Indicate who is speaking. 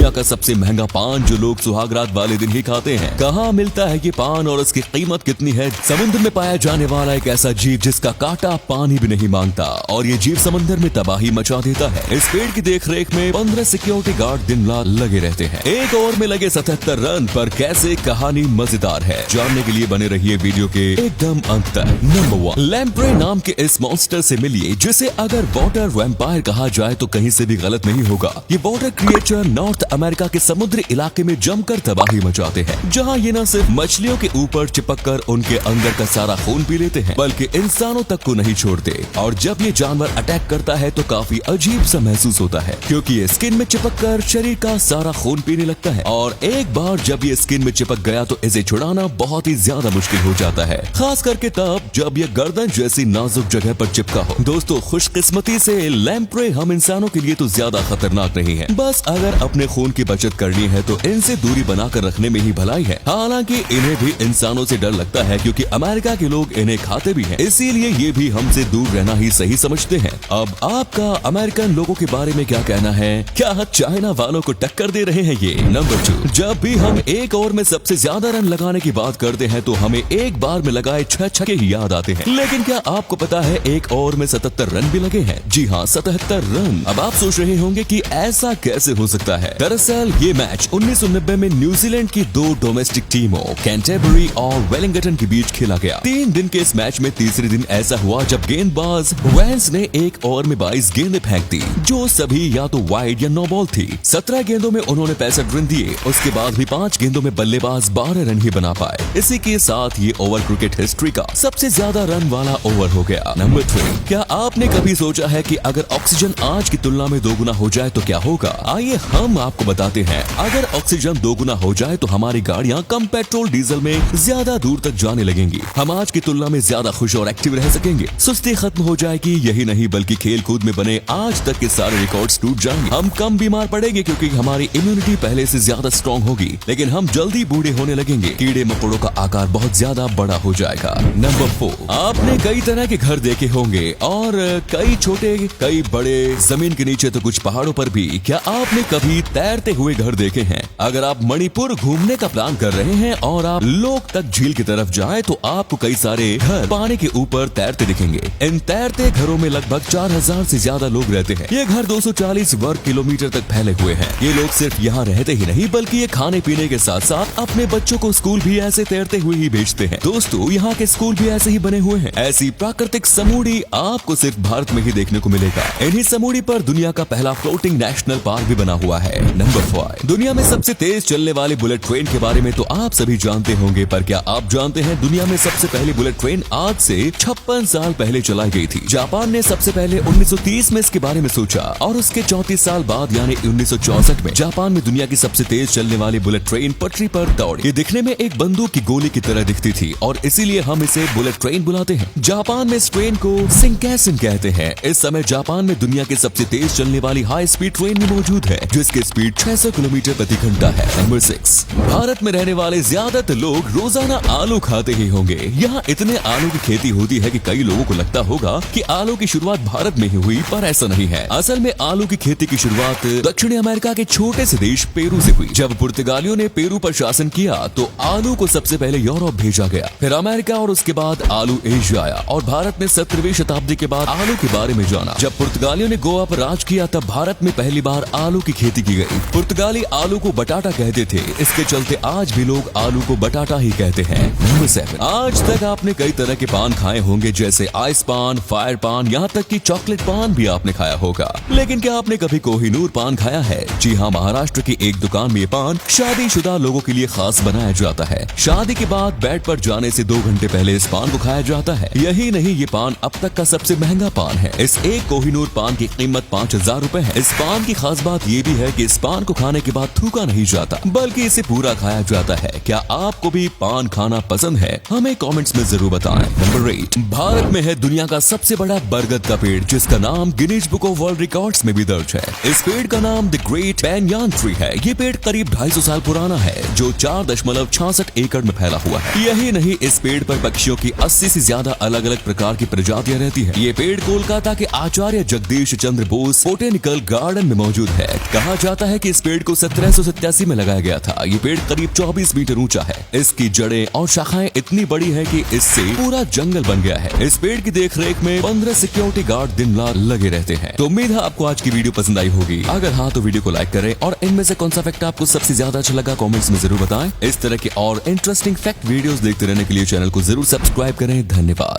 Speaker 1: दुनिया का सबसे महंगा पान जो लोग सुहागरात वाले दिन ही खाते हैं। कहाँ मिलता है ये पान और इसकी कीमत कितनी है? समुद्र में पाया जाने वाला एक ऐसा जीव जिसका कांटा पानी भी नहीं मांगता और ये जीव समंदर में तबाही मचा देता है। इस पेड़ की देख रेख में 15 सिक्योरिटी गार्ड दिन रात लगे रहते हैं। एक ओवर में लगे 77 रन पर कैसे? कहानी मजेदार है, जानने के लिए बने रहिए वीडियो के एकदम अंत तक। नंबर 1, लैम्प्रे नाम के इस मॉन्स्टर से मिलिए जिसे अगर वाटर वैम्पायर कहा जाए तो कहीं से भी गलत नहीं होगा। ये वाटर क्रिएचर नॉर्थ अमेरिका के समुद्री इलाके में जमकर तबाही मचाते हैं, जहाँ ये न सिर्फ मछलियों के ऊपर चिपक कर उनके अंदर का सारा खून पी लेते हैं बल्कि इंसानों तक को नहीं छोड़ते। और जब ये जानवर अटैक करता है तो काफी अजीब सा महसूस होता है क्योंकि ये स्किन में चिपक कर शरीर का सारा खून पीने लगता है और एक बार जब ये स्किन में चिपक गया तो इसे छुड़ाना बहुत ही ज्यादा मुश्किल हो जाता है, खास करके तब जब ये गर्दन जैसी नाजुक जगह पर चिपका हो। दोस्तों खुशकिस्मती से लैम्प्रे हम इंसानों के लिए तो ज्यादा खतरनाक नहीं है, बस अगर अपने खून की बचत करनी है तो इनसे दूरी बनाकर रखने में ही भलाई है। हालांकि इन्हें भी इंसानों से डर लगता है क्योंकि अमेरिका के लोग इन्हें खाते भी हैं, इसीलिए ये भी हमसे दूर रहना ही सही समझते हैं। अब आपका अमेरिकन लोगों के बारे में क्या कहना है? क्या चाइना वालों को टक्कर दे रहे हैं ये? नंबर 2, जब भी हम एक ओवर में सबसे ज्यादा रन लगाने की बात करते हैं तो हमें एक बार में लगाए 6 छक्के ही याद आते हैं, लेकिन क्या आपको पता है एक ओवर में 77 रन भी लगे हैं? जी हाँ, 77 रन। अब आप सोच रहे होंगे कि ऐसा कैसे हो सकता है। दरअसल ये मैच 1990 में न्यूजीलैंड की 2 डोमेस्टिक टीमों कैंटरबरी और वेलिंगटन के बीच खेला गया। 3 दिन के इस मैच में तीसरे दिन ऐसा हुआ जब गेंदबाज वैंस ने एक ओवर में 22 गेंदें फेंक दी जो सभी या तो वाइड या नो बॉल थी। 17 गेंदों में उन्होंने 65 रन दिए, उसके बाद भी 5 गेंदों में बल्लेबाज 12 रन ही बना पाए। इसी के साथ ये ओवर क्रिकेट हिस्ट्री का सबसे ज्यादा रन वाला ओवर हो गया। नंबर 3, क्या आपने कभी सोचा है कि अगर ऑक्सीजन आज की तुलना में 2 गुना हो जाए तो क्या होगा? आइए हम आपको बताते हैं। अगर ऑक्सीजन 2 गुना हो जाए तो हमारी गाड़ियां कम पेट्रोल डीजल में ज्यादा दूर तक जाने लगेंगी, हम आज की तुलना में ज्यादा खुश और एक्टिव रह सकेंगे, सुस्ती खत्म हो जाएगी। यही नहीं बल्कि खेल कूद में बने आज तक के सारे रिकॉर्ड्स टूट जाएंगे, हम कम बीमार पड़ेंगे क्योंकि हमारी इम्यूनिटी पहले से ज्यादा स्ट्रॉन्ग होगी, लेकिन हम जल्दी बूढ़े होने लगेंगे, कीड़े मकोड़ों का आकार बहुत ज्यादा बड़ा हो जाएगा। नंबर 4, आपने कई तरह के घर देखे होंगे और कई छोटे कई बड़े, जमीन के नीचे तो कुछ पहाड़ों पर भी। क्या आपने कभी तैरते हुए घर देखे हैं? अगर आप मणिपुर घूमने का प्लान कर रहे हैं और आप लोग तक झील की तरफ जाएं तो आपको कई सारे घर पानी के ऊपर तैरते दिखेंगे। इन तैरते घरों में लगभग 4000 से ज्यादा लोग रहते हैं। ये घर 240 वर्ग किलोमीटर तक फैले हुए हैं। ये लोग सिर्फ यहाँ रहते ही नहीं बल्कि ये खाने पीने के साथ साथ अपने बच्चों को स्कूल भी ऐसे तैरते हुए ही भेजते हैं। दोस्तों यहाँ के स्कूल भी ऐसे ही बने हुए हैं। ऐसी प्राकृतिक समूडी आपको सिर्फ भारत में ही देखने को मिलेगा। इन्हीं समूडी पर दुनिया का पहला फ्लोटिंग नेशनल पार्क भी बना हुआ है। नंबर 5, दुनिया में सबसे तेज चलने वाली बुलेट ट्रेन के बारे में तो आप सभी जानते होंगे, पर क्या आप जानते हैं दुनिया में सबसे पहली बुलेट ट्रेन आज से 56 साल पहले चलाई गई थी। जापान ने सबसे पहले 1930 में इसके बारे में सोचा और उसके 34 साल बाद यानी 1964 में जापान में दुनिया की सबसे तेज चलने वाली बुलेट ट्रेन पटरी पर दौड़ी। ये दिखने में एक बंदूक की गोली की तरह दिखती थी और इसीलिए हम इसे बुलेट ट्रेन बुलाते हैं। जापान में इस ट्रेन को शिंकैनसेन कहते हैं। इस समय जापान में दुनिया की सबसे तेज चलने वाली हाई स्पीड ट्रेन भी मौजूद है जिसकी स्पीड 600 किलोमीटर प्रति घंटा है। नंबर 6, भारत में रहने वाले ज्यादातर लोग रोजाना आलू खाते ही होंगे। यहाँ इतने आलू की खेती होती है कि कई लोगों को लगता होगा कि आलू की शुरुआत भारत में ही हुई, पर ऐसा नहीं है। असल में आलू की खेती की शुरुआत दक्षिणी अमेरिका के छोटे से देश पेरू से हुई। जब पुर्तगालियों ने पेरू पर शासन किया तो आलू को सबसे पहले यूरोप भेजा गया, फिर अमेरिका और उसके बाद आलू एशिया आया और भारत ने 17वीं शताब्दी के बाद आलू के बारे में जाना। जब पुर्तगालियों ने गोवा पर राज किया तब भारत में पहली बार आलू की खेती की गई। पुर्तगाली आलू को बटाटा कहते थे, इसके चलते आज भी लोग आलू को बटाटा ही कहते हैं। नंबर 7, आज तक आपने कई तरह के पान खाए होंगे जैसे आइस पान, फायर पान, यहाँ तक कि चॉकलेट पान भी आपने खाया होगा, लेकिन क्या आपने कभी कोहिनूर पान खाया है? जी हाँ, महाराष्ट्र की एक दुकान में ये पान शादीशुदा लोगों के लिए खास बनाया जाता है। शादी के बाद बेड पर जाने से 2 घंटे पहले इस पान को खाया जाता है। यही नहीं, ये पान अब तक का सबसे महंगा पान है। इस एक कोहिनूर पान की कीमत 5000 रुपए है। इस पान की खास बात ये भी है कि इस पान को खाने के बाद थूका नहीं जाता बल्कि इसे पूरा खाया जाता है। क्या आपको भी पान खाना पसंद है? हमें कमेंट्स में जरूर बताएं। नंबर 8, भारत में है दुनिया का सबसे बड़ा बरगद का पेड़ जिसका नाम Guinness book of world records में भी दर्ज है। इस पेड़ का नाम द ग्रेट बैंयान ट्री है। ये पेड़ करीब 250 साल पुराना है जो 4.66 एकड़ में फैला हुआ है। यही नहीं, इस पेड़ पर पक्षियों की 80 से ज्यादा अलग अलग प्रकार की प्रजातियां रहती है। ये पेड़ कोलकाता के आचार्य जगदीश चंद्र बोस बोटेनिकल गार्डन में मौजूद है। कहा जाता है कि इस पेड़ को 1787 में लगाया गया था। ये पेड़ करीब 24 मीटर ऊंचा है। इसकी जड़ें और शाखाएं इतनी बड़ी है कि इससे पूरा जंगल बन गया है। इस पेड़ की देखरेख में 15 सिक्योरिटी गार्ड दिन रात लगे रहते हैं। तो उम्मीद है आपको आज की वीडियो पसंद आई होगी। अगर हाँ तो वीडियो को लाइक करें और इनमें से कौन सा फैक्ट आपको सबसे ज्यादा अच्छा लगा कमेंट्स में जरूर बताएं। इस तरह के और इंटरेस्टिंग फैक्ट वीडियोस देखते रहने के लिए चैनल को जरूर सब्सक्राइब करें। धन्यवाद।